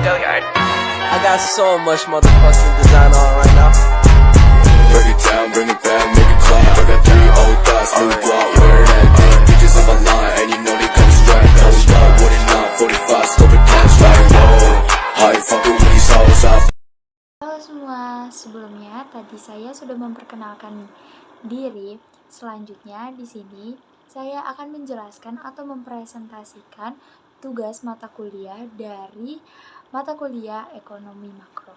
I got so much motherfucking design on right now. Break it down, bring it back, make it clap. I got 3 old thoughts, new block, where that day. Bitches on my line, and you know they come straight. Hold up, what it not, 45, scope it cash like whoa. How you fucking with these hoes up? Halo semua, sebelumnya tadi saya sudah memperkenalkan diri. Selanjutnya di sini saya akan menjelaskan atau mempresentasikan tugas mata kuliah dari mata kuliah ekonomi makro.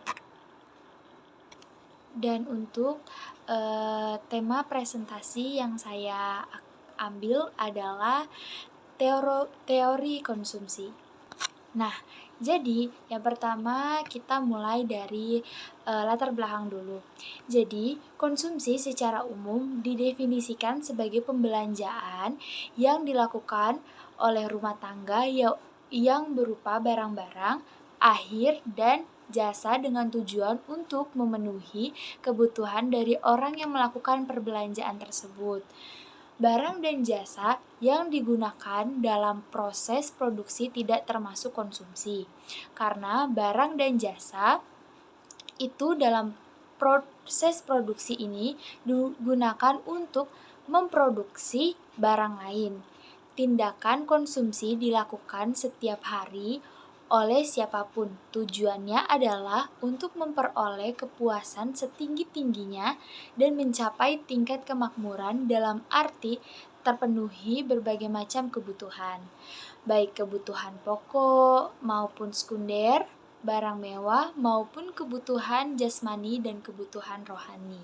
Dan untuk tema presentasi yang saya ambil adalah teori konsumsi. Nah, jadi yang pertama kita mulai dari latar belakang dulu. Jadi, konsumsi secara umum didefinisikan sebagai pembelanjaan yang dilakukan oleh rumah tangga yang berupa barang-barang, akhir, dan jasa dengan tujuan untuk memenuhi kebutuhan dari orang yang melakukan perbelanjaan tersebut. Barang dan jasa yang digunakan dalam proses produksi tidak termasuk konsumsi, karena barang dan jasa itu dalam proses produksi ini digunakan untuk memproduksi barang lain. Tindakan konsumsi dilakukan setiap hari oleh siapapun. Tujuannya adalah untuk memperoleh kepuasan setinggi-tingginya dan mencapai tingkat kemakmuran dalam arti terpenuhi berbagai macam kebutuhan, baik kebutuhan pokok maupun sekunder, barang mewah maupun kebutuhan jasmani dan kebutuhan rohani.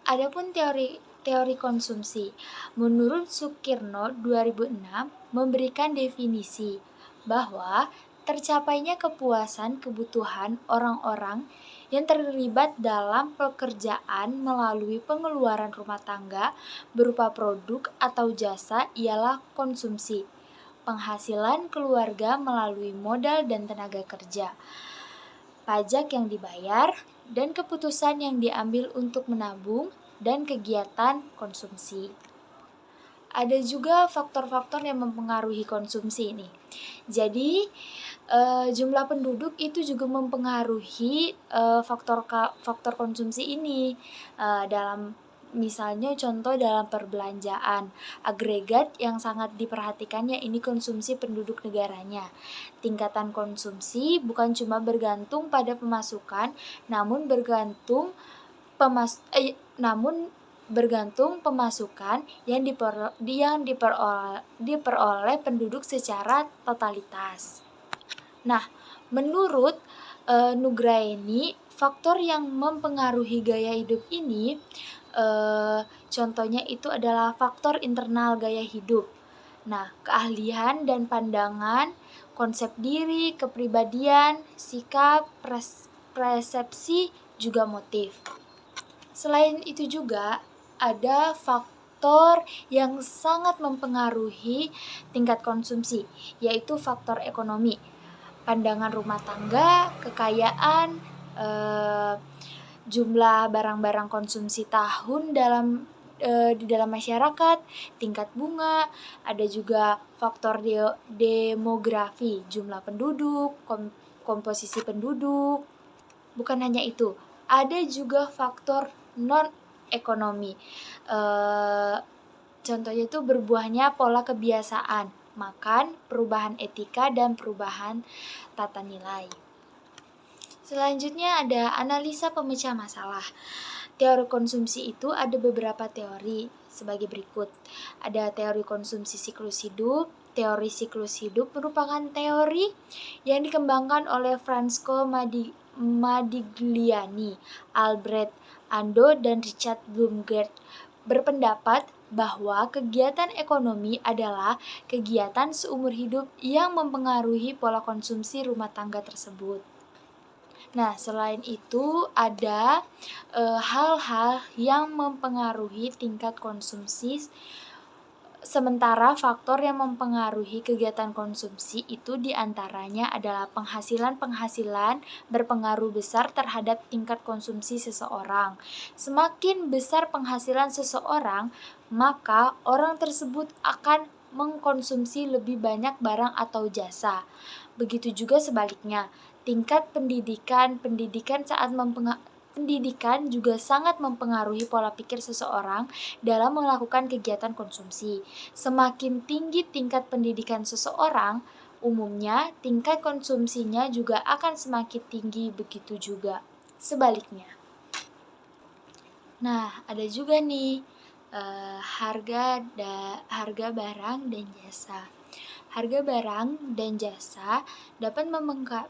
Adapun teori konsumsi, menurut Sukirno 2006 memberikan definisi bahwa tercapainya kepuasan kebutuhan orang-orang yang terlibat dalam pekerjaan melalui pengeluaran rumah tangga berupa produk atau jasa ialah konsumsi, penghasilan keluarga melalui modal dan tenaga kerja, pajak yang dibayar, dan keputusan yang diambil untuk menabung dan kegiatan konsumsi. Ada juga faktor-faktor yang mempengaruhi konsumsi ini. Jadi, jumlah penduduk itu juga mempengaruhi faktor konsumsi ini. Dalam misalnya contoh dalam perbelanjaan, agregat yang sangat diperhatikannya ini konsumsi penduduk negaranya. Tingkatan konsumsi bukan cuma bergantung pada pemasukan, namun bergantung pemasukan yang diperoleh penduduk secara totalitas. Nah, menurut Nugraini, faktor yang mempengaruhi gaya hidup ini contohnya itu adalah faktor internal gaya hidup. Nah, keahlian dan pandangan, konsep diri, kepribadian, sikap, persepsi, juga motif. Selain itu juga ada faktor yang sangat mempengaruhi tingkat konsumsi, yaitu faktor ekonomi. Pandangan rumah tangga, kekayaan, jumlah barang-barang konsumsi tahun di dalam masyarakat, tingkat bunga, ada juga faktor demografi, jumlah penduduk, komposisi penduduk. Bukan hanya itu, ada juga faktor non-ekonomi. Contohnya itu berbuahnya pola kebiasaan, makan, perubahan etika, dan perubahan tata nilai. Selanjutnya ada analisa pemecah masalah. Teori konsumsi itu ada beberapa teori sebagai berikut. Ada teori konsumsi siklus hidup. Teori siklus hidup merupakan teori yang dikembangkan oleh Francesco Modigliani, Albert Ando, dan Richard Bloomgard. Berpendapat bahwa kegiatan ekonomi adalah kegiatan seumur hidup yang mempengaruhi pola konsumsi rumah tangga tersebut. Nah, selain itu ada hal-hal yang mempengaruhi tingkat konsumsi. Sementara faktor yang mempengaruhi kegiatan konsumsi itu diantaranya adalah penghasilan berpengaruh besar terhadap tingkat konsumsi seseorang. Semakin besar penghasilan seseorang, maka orang tersebut akan mengkonsumsi lebih banyak barang atau jasa. Begitu juga sebaliknya, tingkat pendidikan juga sangat mempengaruhi pola pikir seseorang dalam melakukan kegiatan konsumsi. Semakin tinggi tingkat pendidikan seseorang, umumnya tingkat konsumsinya juga akan semakin tinggi, begitu juga sebaliknya. Nah, ada juga nih harga barang dan jasa. Harga barang dan jasa dapat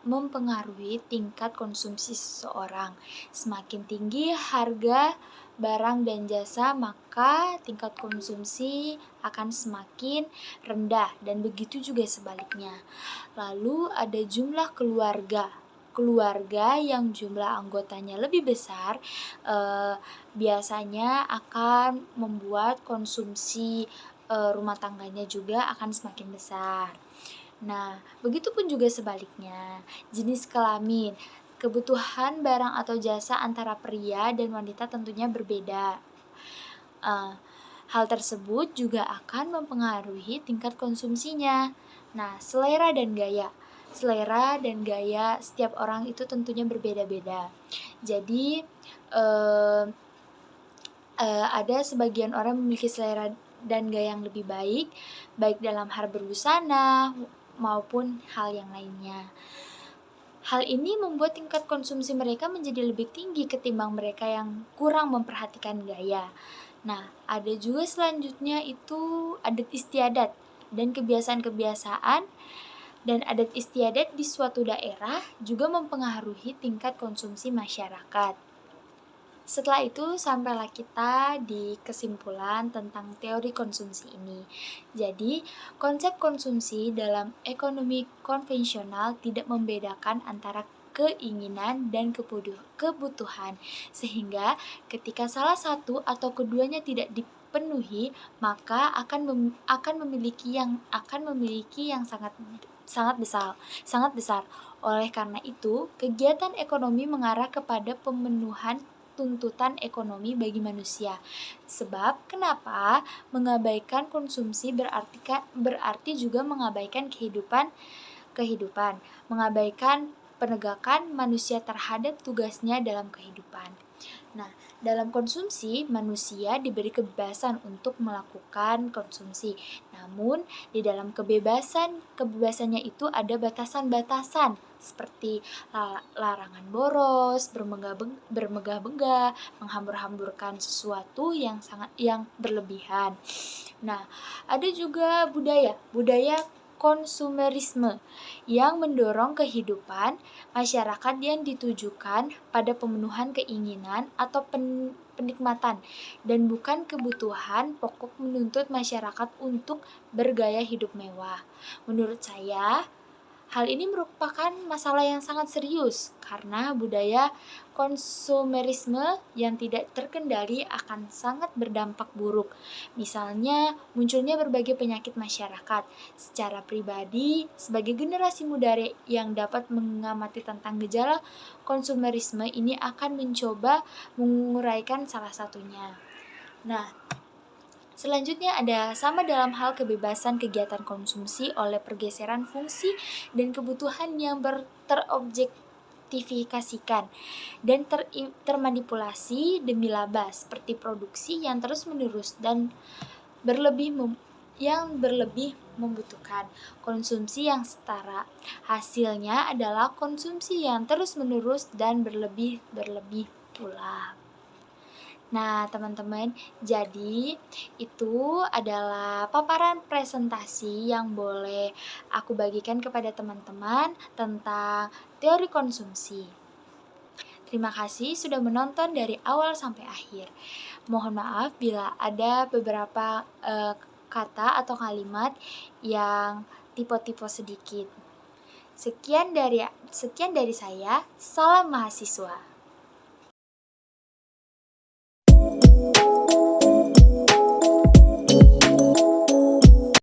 mempengaruhi tingkat konsumsi seseorang. Semakin tinggi harga barang dan jasa, maka tingkat konsumsi akan semakin rendah, dan begitu juga sebaliknya. Lalu ada jumlah keluarga yang jumlah anggotanya lebih besar, biasanya akan membuat konsumsi rumah tangganya juga akan semakin besar. Nah, begitupun juga sebaliknya. Jenis kelamin, kebutuhan barang atau jasa antara pria dan wanita tentunya berbeda. Hal tersebut juga akan mempengaruhi tingkat konsumsinya. Nah, selera dan gaya setiap orang itu tentunya berbeda-beda. Jadi ada sebagian orang memiliki selera dan gaya yang lebih baik dalam hal berbusana maupun hal yang lainnya. Hal ini membuat tingkat konsumsi mereka menjadi lebih tinggi ketimbang mereka yang kurang memperhatikan gaya. Nah, ada juga selanjutnya itu adat istiadat dan kebiasaan-kebiasaan, dan adat istiadat di suatu daerah juga mempengaruhi tingkat konsumsi masyarakat. Setelah itu sampailah kita di kesimpulan tentang teori konsumsi ini. Jadi, konsep konsumsi dalam ekonomi konvensional tidak membedakan antara keinginan dan kebutuhan, sehingga ketika salah satu atau keduanya tidak dipenuhi, maka akan memiliki yang sangat besar. Oleh karena itu, kegiatan ekonomi mengarah kepada pemenuhan tuntutan ekonomi bagi manusia. Sebab kenapa mengabaikan konsumsi berarti juga mengabaikan kehidupan, mengabaikan penegakan manusia terhadap tugasnya dalam kehidupan. Nah, dalam konsumsi, manusia diberi kebebasan untuk melakukan konsumsi. Namun, di dalam kebebasannya itu ada batasan-batasan seperti larangan boros, bermegah-megah, menghambur-hamburkan sesuatu yang berlebihan. Nah, ada juga budaya konsumerisme yang mendorong kehidupan masyarakat yang ditujukan pada pemenuhan keinginan atau penikmatan dan bukan kebutuhan pokok, menuntut masyarakat untuk bergaya hidup mewah. Menurut saya, hal ini merupakan masalah yang sangat serius karena budaya konsumerisme yang tidak terkendali akan sangat berdampak buruk. Misalnya, munculnya berbagai penyakit masyarakat. Secara pribadi, sebagai generasi muda yang dapat mengamati tentang gejala konsumerisme ini akan mencoba menguraikan salah satunya. Nah, selanjutnya ada sama dalam hal kebebasan kegiatan konsumsi oleh pergeseran fungsi dan kebutuhan yang terobjektifikasikan dan termanipulasi demi laba, seperti produksi yang terus-menerus dan berlebih membutuhkan konsumsi yang setara. Hasilnya adalah konsumsi yang terus-menerus dan berlebih pula. Nah, teman-teman, jadi itu adalah paparan presentasi yang boleh aku bagikan kepada teman-teman tentang teori konsumsi. Terima kasih sudah menonton dari awal sampai akhir. Mohon maaf bila ada beberapa kata atau kalimat yang tipe-tipe sedikit. Sekian dari saya, salam mahasiswa.